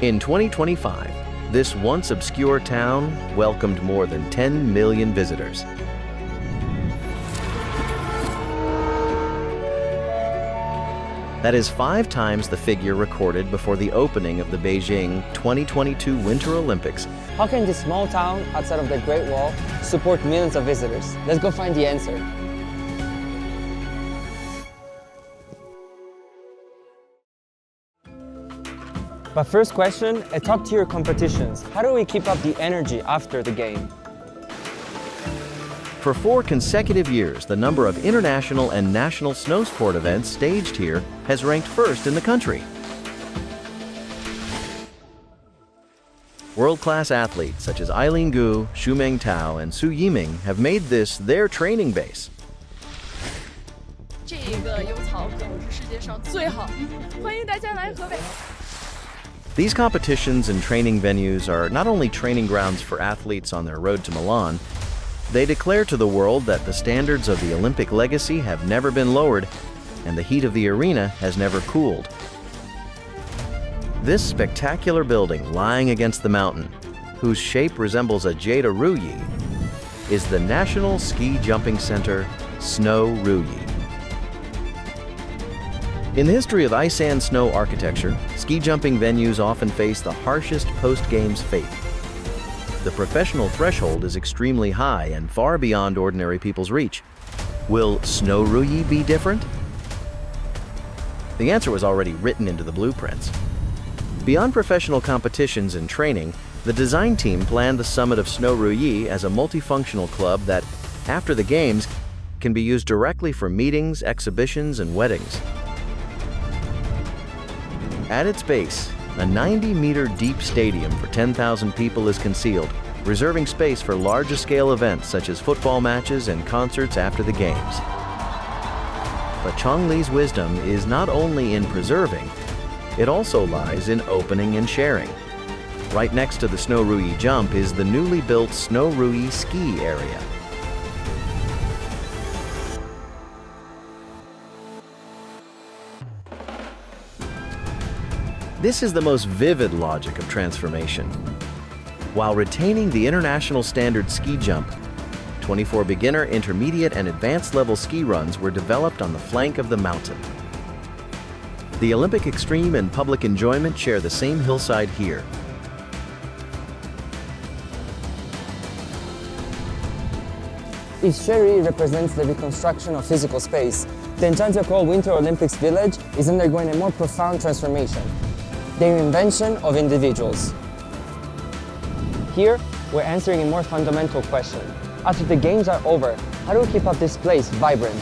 In 2025, this once obscure town welcomed more than 10 million visitors. That is 5 times the figure recorded before the opening of the Beijing 2022 Winter Olympics. How can this small town outside of the Great Wall support millions of visitors? Let's go find the answer. But first question, a top-tier competitions. How do we keep up the energy after the game? For 4 consecutive years, the number of international and national snow sport events staged here has ranked first in the country. World-class athletes such as Eileen Gu, Xu Mengtao, and Su Yiming have made this their training base. 这个有草可能是世界上最好，欢迎大家来河北。 These competitions and training venues are not only training grounds for athletes on their road to Milan, they declare to the world that the standards of the Olympic legacy have never been lowered and the heat of the arena has never cooled. This spectacular building lying against the mountain, whose shape resembles a Jade Ruyi, is the National Ski Jumping Center, Snow Ruyi. In the history of ice and snow architecture, ski jumping venues often face the harshest post-games fate. The professional threshold is extremely high and far beyond ordinary people's reach. Will Snow Ruyi be different? The answer was already written into the blueprints. Beyond professional competitions and training, the design team planned the summit of Snow Ruyi as a multifunctional club that, after the games, can be used directly for meetings, exhibitions, and weddings. At its base, a 90-meter deep stadium for 10,000 people is concealed, reserving space for larger-scale events such as football matches and concerts after the games. But Chongli's wisdom is not only in preserving, it also lies in opening and sharing. Right next to the Snow Ruyi jump is the newly built Snow Ruyi ski area. This is the most vivid logic of transformation. While retaining the international standard ski jump, 24 beginner, intermediate, and advanced level ski runs were developed on the flank of the mountain. The Olympic extreme and public enjoyment share the same hillside here. Each cherry represents the reconstruction of physical space. The Zhangjiakou Winter Olympics Village is undergoing a more profound transformation. The reinvention of individuals. Here, we're answering a more fundamental question. After the games are over, how do we keep up this place vibrant?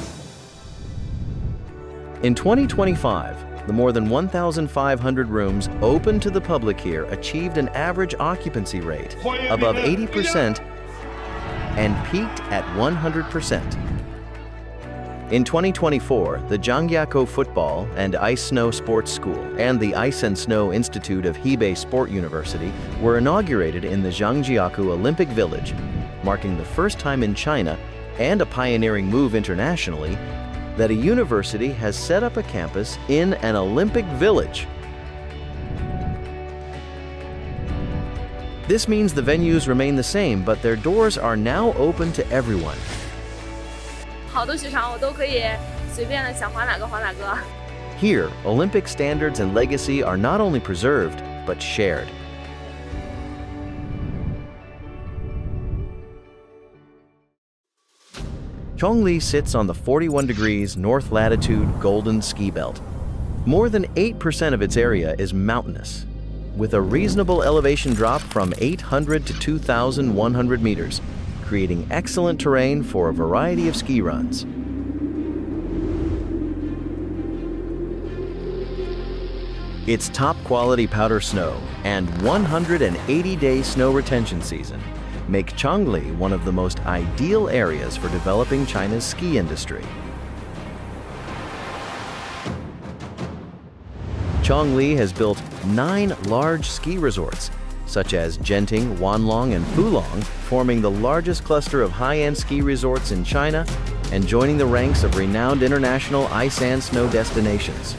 In 2025, the more than 1,500 rooms open to the public here achieved an average occupancy rate above 80% and peaked at 100%. In 2024, the Zhangjiakou Football and Ice Snow Sports School and the Ice and Snow Institute of Hebei Sport University were inaugurated in the Zhangjiakou Olympic Village, marking the first time in China, and a pioneering move internationally, that a university has set up a campus in an Olympic village. This means the venues remain the same, but their doors are now open to everyone. 好多雪场我都可以随便的想滑哪个滑哪个。 Here, Olympic standards and legacy are not only preserved, but shared. Chongli sits on the 41 degrees north latitude golden ski belt. More than 8% of its area is mountainous, with a reasonable elevation drop from 800 to 2,100 meters, creating excellent terrain for a variety of ski runs. Its top-quality powder snow and 180-day snow retention season make Chongli one of the most ideal areas for developing China's ski industry. Chongli has built 9 large ski resorts, such as Genting, Wanlong, and Fulong, forming the largest cluster of high-end ski resorts in China and joining the ranks of renowned international ice and snow destinations.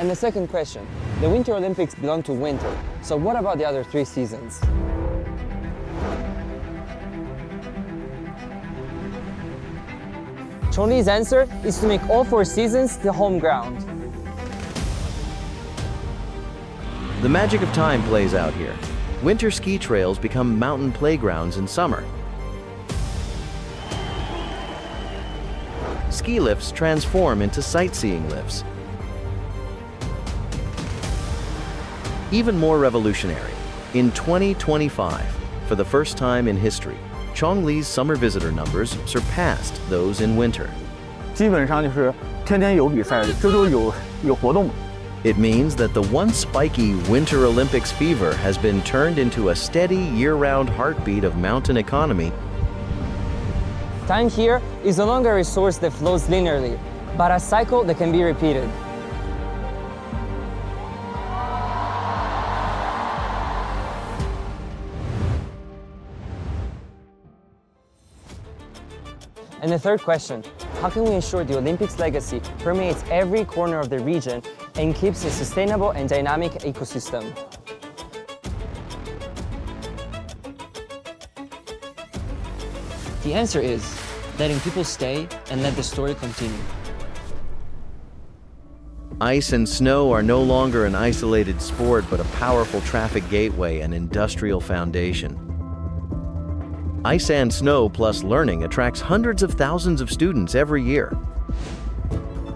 And the second question, the Winter Olympics belong to winter, so what about the other 3 seasons? Chongli's answer is to make all 4 seasons the home ground. The magic of time plays out here. Winter ski trails become mountain playgrounds in summer. Ski lifts transform into sightseeing lifts. Even more revolutionary, in 2025, for the first time in history, Chongli's summer visitor numbers surpassed those in winter. 基本上就是天天有比赛，周周有活动。 It means that the once spiky Winter Olympics fever has been turned into a steady year-round heartbeat of mountain economy. Time here is no longer a resource that flows linearly, but a cycle that can be repeated. And the third question, how can we ensure the Olympics legacy permeates every corner of the region and keeps a sustainable and dynamic ecosystem? The answer is letting people stay and let the story continue. Ice and snow are no longer an isolated sport, but a powerful traffic gateway and industrial foundation. Ice and Snow Plus Learning attracts hundreds of thousands of students every year.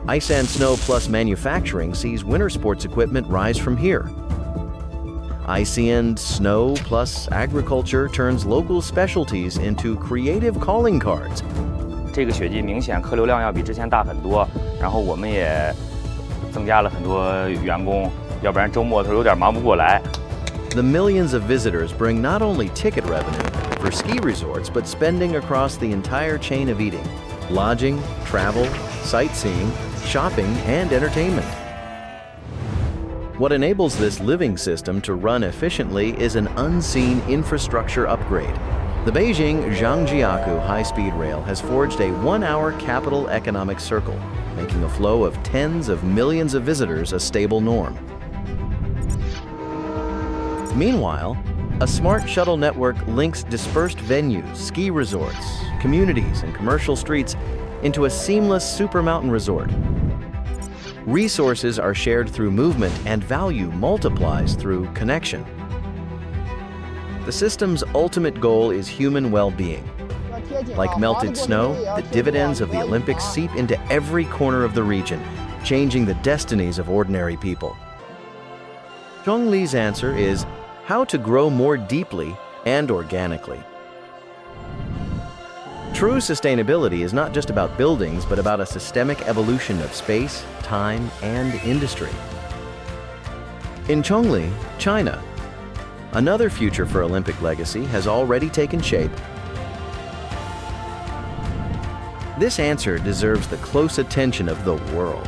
Ice and Snow Plus Manufacturing sees winter sports equipment rise from here. Ice and Snow Plus Agriculture turns local specialties into creative calling cards. 这个雪季明显客流量要比之前大很多，然后我们也增加了很多员工，要不然周末的时候有点忙不过来。 The millions of visitors bring not only ticket revenue for ski resorts, but spending across the entire chain of eating, lodging, travel, sightseeing, shopping, and entertainment. What enables this living system to run efficiently is an unseen infrastructure upgrade. The Beijing-Zhangjiakou high-speed rail has forged a 1-hour capital economic circle, making a flow of tens of millions of visitors a stable norm. Meanwhile, a smart shuttle network links dispersed venues, ski resorts, communities, and commercial streets into a seamless supermountain resort. Resources are shared through movement and value multiplies through connection. The system's ultimate goal is human well-being. Like melted snow, the dividends of the Olympics seep into every corner of the region, changing the destinies of ordinary people. Chongli's answer is how to grow more deeply and organically. True sustainability is not just about buildings, but about a systemic evolution of space, time, and industry. In Chongli, China, another future for Olympic legacy has already taken shape. This answer deserves the close attention of the world.